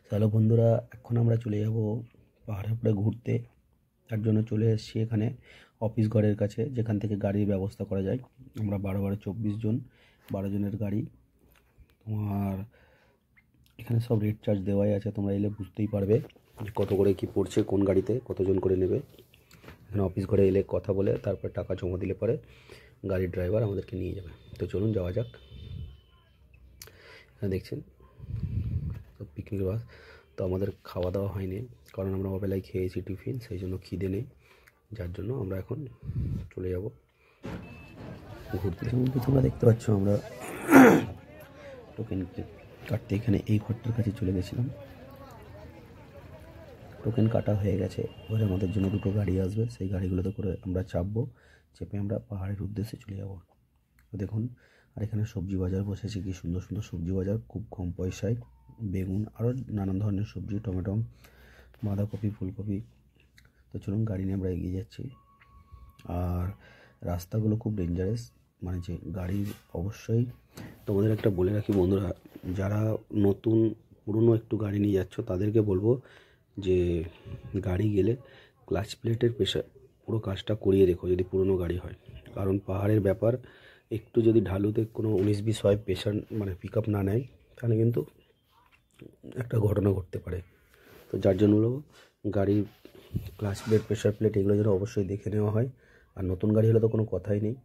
Hello বন্ধুরা, এখন আমরা চলে যাব পাহাড়ের উপরে ঘুরতে। তার জন্য চলে এসেছি এখানে অফিস ঘরের কাছে, যেখান থেকে গাড়ির ব্যবস্থা করা যায়। আমরা 12-12-24 জন, 12 জনের গাড়ি। তোমার এখানে সব রেট চার্জ দেওয়াই আছে, তোমরা এলে বুঝতেই পারবে যে কত করে কি পড়ছে, কোন গাড়িতে কতজন করে নেবে। এখানে অফিস ঘরে এলে কথা বলে তারপর টাকা জমা দিলে পরে গাড়ির ড্রাইভার আমাদেরকে নিয়ে যাবে। তো চলুন যাওয়া যাক। এখানে দেখছেন সব পিকনিক বাস। তো আমাদের খাওয়া দাওয়া হয়নি, কারণ আমরা ওবেলায় খেয়েছি টিফিন, সেই জন্য খিদে নেই, যার জন্য আমরা এখন চলে যাব ঘুরতে। যেমন তোমরা দেখতে পাচ্ছ, আমরা টোকেন কাটতে এখানে এই ঘরটার কাছে চলে গেছিলাম। টোকেন কাটা হয়ে গেছে, এবারে আমাদের জন্য দুটো গাড়ি আসবে, সেই গাড়িগুলোতে করে আমরা চাপবো, চেপে আমরা পাহাড়ের উদ্দেশ্যে চলে যাব। দেখুন, আর এখানে সবজি বাজার বসেছে, কি সুন্দর সুন্দর সবজি বাজার, খুব কম পয়সায়। বেগুন, আরও নানান ধরনের সবজি, টমেটো, বাঁধাকপি, ফুলকপি। তো চলুন, গাড়ি নিয়ে আমরা এগিয়ে যাচ্ছি। আর রাস্তাগুলো খুব ডেঞ্জারাস, মানে যে গাড়ির অবশ্যই তোমাদের একটা বলে রাখি বন্ধুরা, যারা নতুন পুরনো একটু গাড়ি নিয়ে যাচ্ছ তাদেরকে বলবো যে গাড়ি গেলে ক্লাচ প্লেটের পুরো কাজটা করিয়ে রেখো, যদি পুরনো গাড়ি হয়। কারণ পাহাড়ের ব্যাপার, একটু যদি ঢালুতে কোনো 19-20 হয়, প্রেশার মানে পিক আপ না নেয়, তাহলে কিন্তু একটা ঘটনা ঘটতে পারে। তো যার জন্য গাড়ির ক্লাচ প্লেট, প্রেশার প্লেট এগুলো যেন অবশ্যই দেখে নেওয়া হয়। আর নতুন গাড়ি হলে তো কোনো কথাই নেই,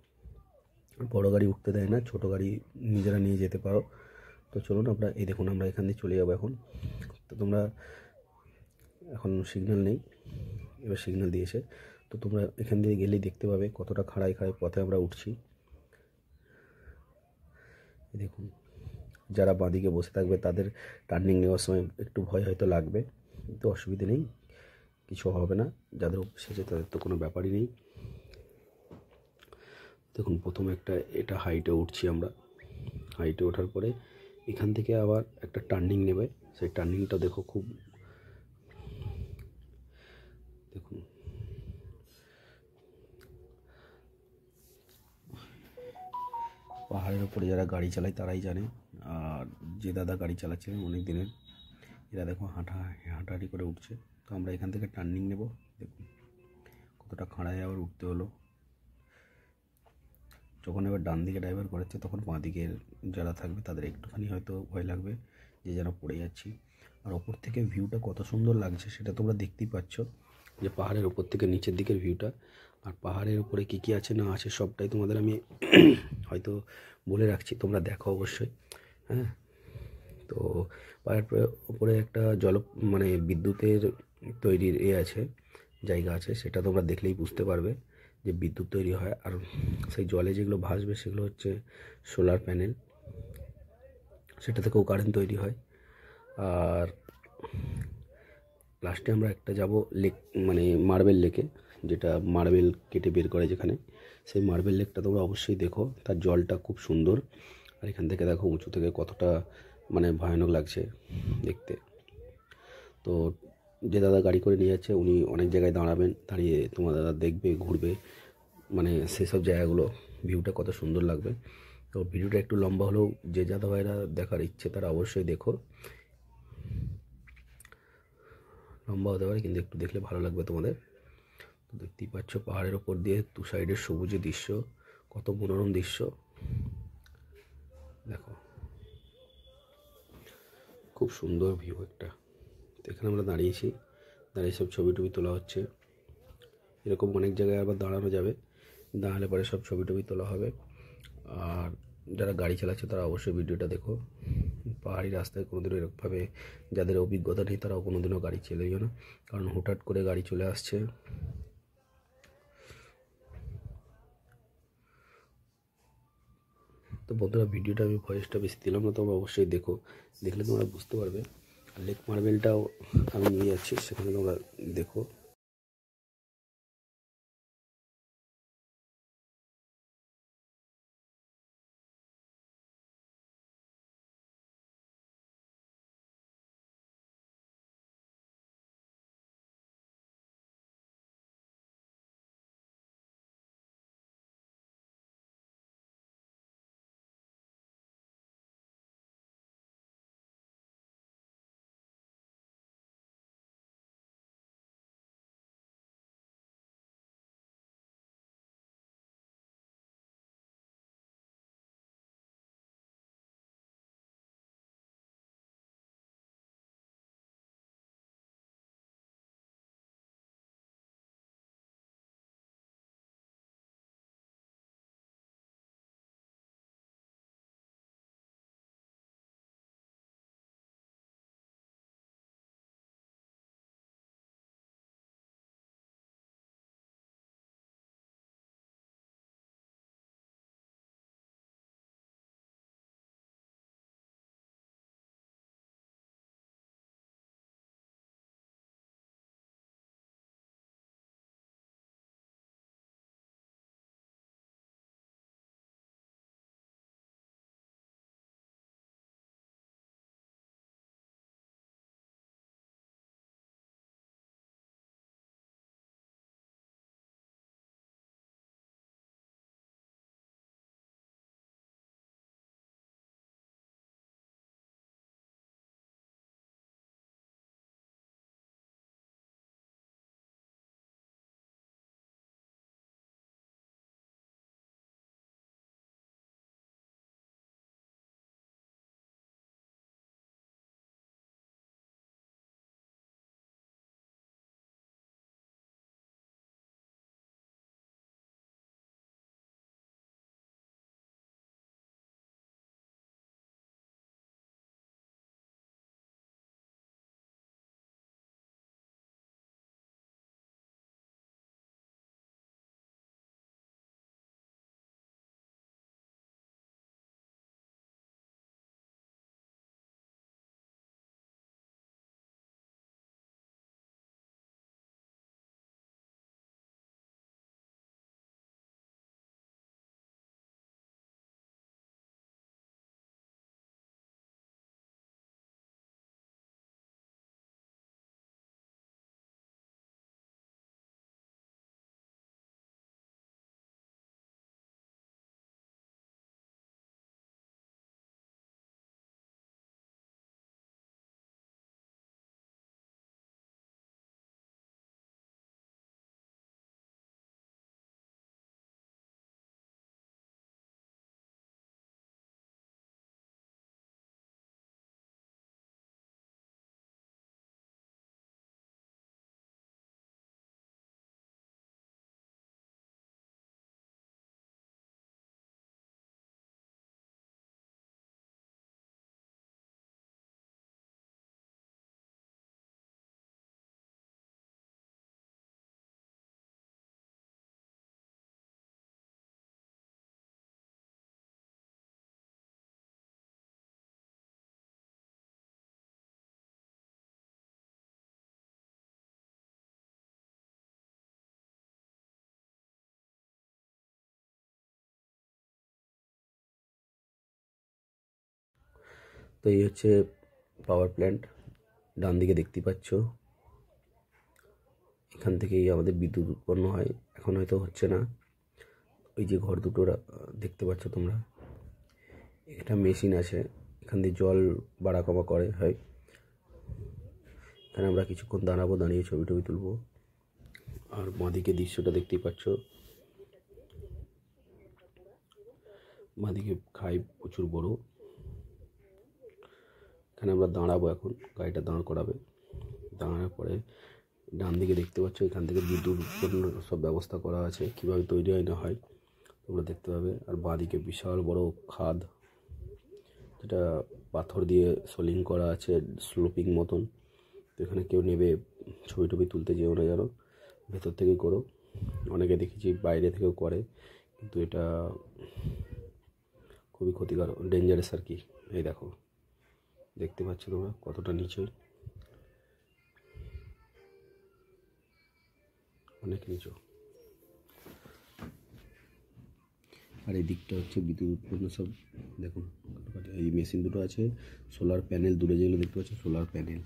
বড় গাড়ি উঠতে দেয় না, ছোট গাড়ি নিজেরা নিয়ে যেতে পারো। তো চলুন, আমরা এই দেখুন, আমরা এখান দিয়ে চলে যাবো এখন। তো তোমরা এখন সিগন্যাল নেই, এবার সিগন্যাল দিয়েছে। তো তোমরা এখান দিয়ে গেলেই দেখতে পাবে কতটা খাড়াই খাড়াই পথে আমরা উঠছি। দেখুন, যারা বাঁদিকে বসে থাকবে তাদের টার্নিং নেওয়ার সময় একটু ভয় হয়তো লাগবে, কিন্তু অসুবিধে নেই, কিছু হবে না। যাদের বসেছে তাদের তো কোনো ব্যাপারই নেই। দেখুন, প্রথমে এটা হাইটে উঠছি আমরা। হাইটে ওঠার পরে এখান থেকে আবার একটা টার্নিং নেবে, সেই টার্নিংটা দেখো, খুব দেখুন পাহাড়ের উপরে যারা গাড়ি চালায় তারাই জানে। আর যে দাদা গাড়ি চালাচ্ছিলেন অনেক দিনের, এরা দেখো হাঁটাহাঁটি করে উঠছে। তো আমরা এখান থেকে টার্নিং নেব। দেখুন কতটা খাড়ায় আবার উঠতে হলো। যখন এবার ডান দিকে ড্রাইভার করেছে, তখন বাঁ দিকের যারা থাকবে তাদের একটুখানি হয়তো ভয় লাগবে যে যেন পড়ে যাচ্ছি। আর ওপর থেকে ভিউটা কত সুন্দর লাগছে সেটা তোমরা দেখতেই পাচ্ছ, যে পাহাড়ের ওপর থেকে নিচের দিকের ভিউটা। আর পাহাড়ের উপরে কী কী আছে না আছে সবটাই তোমাদের আমি হয়তো বলে রাখছি, তোমরা দেখো অবশ্যই। হ্যাঁ, তো পাহাড়ের উপরে একটা মানে বিদ্যুতের তৈরির আছে, জায়গা আছে, সেটা তোমরা দেখলেই বুঝতে পারবে যে বিদ্যুৎ তৈরি হয়। আর সেই জলে যেগুলো ভাসবে সেগুলো হচ্ছে সোলার প্যানেল, সেটা থেকেও কারেন্ট তৈরি হয়। আর লাস্টে আমরা একটা যাব লেক, মানে মার্বেল লেকে, যেটা মার্বেল কেটে বের করে যেখানে, সেই মার্বেল লেকটা তোমরা অবশ্যই দেখো, তার জলটা খুব সুন্দর। আর এখান থেকে দেখো উঁচু থেকে কতটা মানে ভয়ানক লাগছে দেখতে। তো যে দাদা গাড়ি করে নিয়ে যাচ্ছে উনি অনেক জায়গায় দাঁড়াবেন, দাঁড়িয়ে তোমার দাদা দেখবে, ঘুরবে, মানে সেসব জায়গাগুলো ভিউটা কত সুন্দর লাগবে। তো ভিডিওটা একটু লম্বা হলেও যে দাদা ভাইরা দেখার ইচ্ছে তারা অবশ্যই দেখো। লম্বা হতে পারে, কিন্তু একটু দেখলে ভালো লাগবে তোমাদের। তো দেখতেই পাচ্ছ পাহাড়ের ওপর দিয়ে দু সাইডের সবুজে দৃশ্য, কত মনোরম দৃশ্য দেখো, খুব সুন্দর ভিউ একটা। তো এখানে আমরা দাঁড়িয়েছি, দাঁড়িয়ে সব ছবি টবি তোলা হচ্ছে। এরকম অনেক জায়গায় আবার দাঁড়ানো যাবে, দাঁড়ালে পরে সব ছবি টবি তোলা হবে। আর যারা গাড়ি চালাচ্ছে তারা অবশ্যই ভিডিওটা দেখো। পাহাড়ি রাস্তায় কোনোদিনও এরকমভাবে যাদের অভিজ্ঞতা নেই তারাও কোনোদিনও গাড়ি চালিও না, কারণ হুটহাট করে গাড়ি চলে আসছে। তো বন্ধুরা, ভিডিওটা আমি ভয়েসটা বেশি দিলাম না, তোমরা অবশ্যই দেখো, দেখলে তোমরা বুঝতে পারবে। আর লেক মার্বেলটাও আমি নিয়ে যাচ্ছি, সেখানে তোমরা দেখো। তো এই হচ্ছে পাওয়ার প্ল্যান্ট, ডান দিকে দেখতে পাচ্ছ। এখান থেকেই আমাদের বিদ্যুৎ উৎপন্ন হয়, এখন হয়তো হচ্ছে না। ওই যে ঘর দুটো দেখতে পাচ্ছ তোমরা, একটা মেশিন আছে, এখান দিয়ে জল বাড়া কমা করে হয়। এখানে আমরা কিছুক্ষণ দাঁড়াবো, দাঁড়িয়ে ছবি টবি তুলবো। আর বাঁদিকে দৃশ্যটা দেখতেই পাচ্ছ, বাঁদিকে খাই প্রচুর বড়। এখানে আমরা দাঁড়াবো, এখন গাড়িটা দাঁড় করাবে। দাঁড়ানোর পরে ডান দিকে দেখতে পাচ্ছ, এখান থেকে বিদ্যুৎ উৎপন্ন সব ব্যবস্থা করা আছে, কীভাবে তৈরি হয় না হয় তোমরা দেখতে পাবে। আর বাঁদিকে বিশাল বড় খাদ, যেটা পাথর দিয়ে সোলিং করা আছে, স্লোপিং মতন। তো এখানে কেউ নেবে, ছবি টবি তুলতে যেও না যেন, ভেতর থেকেই করো। অনেকে দেখেছি বাইরে থেকেও করে, কিন্তু এটা খুবই ক্ষতিকারক, ডেঞ্জারাস আর কি। এই দেখো, দেখতে পাচ্ছ তোমরা কতটা নিচে, অনেক নিচু। আর এই দিকটা হচ্ছে বিদ্যুৎ উৎপন্ন সব, দেখুন এই মেশিন দুটো আছে, সোলার প্যানেল দূরে যেগুলো দেখতে পাচ্ছ, সোলার প্যানেল।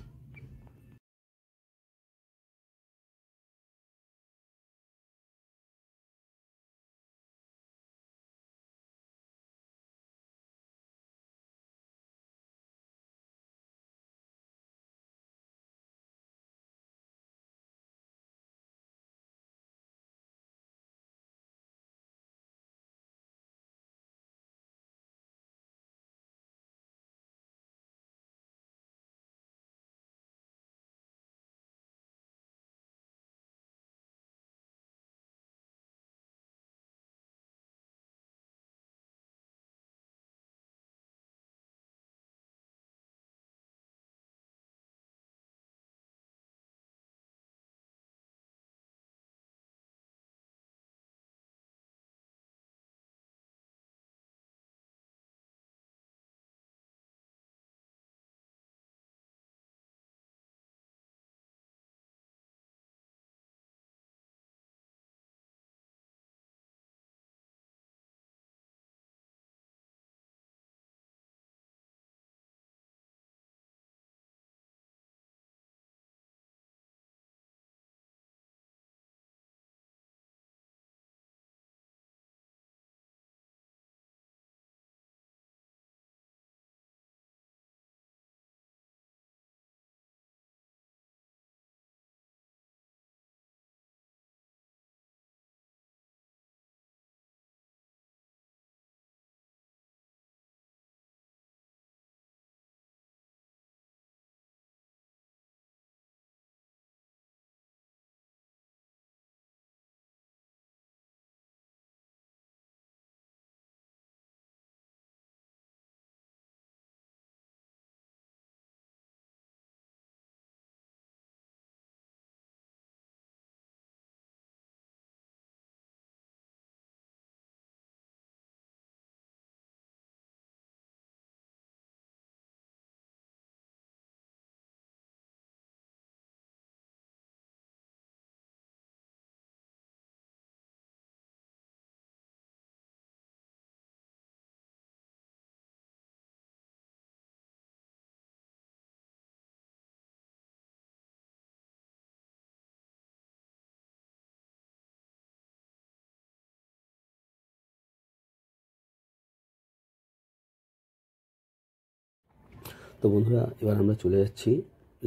তো বন্ধুরা, এবার আমরা চলে যাচ্ছি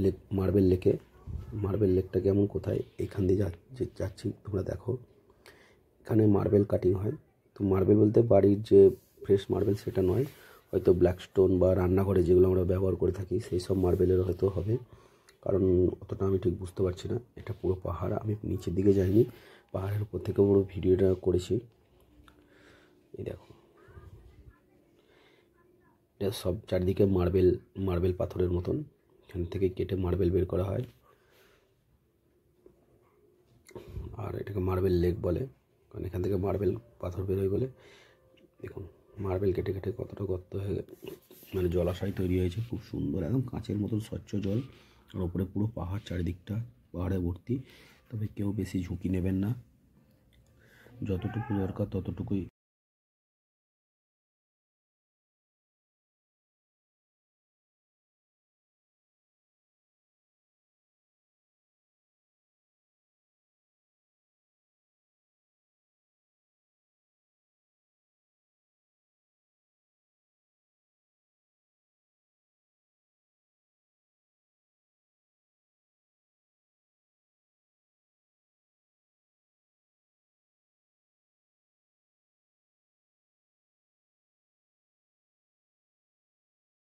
লেক, মার্বেল লেকে। মার্বেল লেকটা কেমন, কোথায়, এখান দিয়ে যাচ্ছি, তোমরা দেখো। এখানে মার্বেল কাটিং হয়। তো মার্বেল বলতে বাড়ির যে ফ্রেশ মার্বেল সেটা নয়, হয়তো ব্ল্যাক স্টোন বা রান্নাঘরে যেগুলো আমরা ব্যবহার করে থাকি সেই সব মার্বেলের হয়তো হবে, কারণ অতটা আমি ঠিক বুঝতে পারছি না। এটা পুরো পাহাড়, আমি নিচের দিকে যাইনি, পাহাড়ের উপর থেকে পুরো ভিডিওটা করেছি। এই দেখো, এটা সব চারদিকে মার্বেল, মার্বেল পাথরের মতন, এখান থেকে কেটে মার্বেল বের করা হয়। আর এটাকে মার্বেল লেক বলে, কারণ এখান থেকে মার্বেল পাথর বেরোয় বলে। দেখুন মার্বেল কেটে কেটে কতটা গর্ত হয়ে মানে জলাশয় তৈরি হয়েছে, খুব সুন্দর, একদম কাঁচের মতন স্বচ্ছ জল। আর ওপরে পুরো পাহাড়, চারিদিকটা পাহাড়ে ভর্তি। তবে কেউ বেশি ঝুঁকি নেবেন না, যতটুকু দরকার ততটুকুই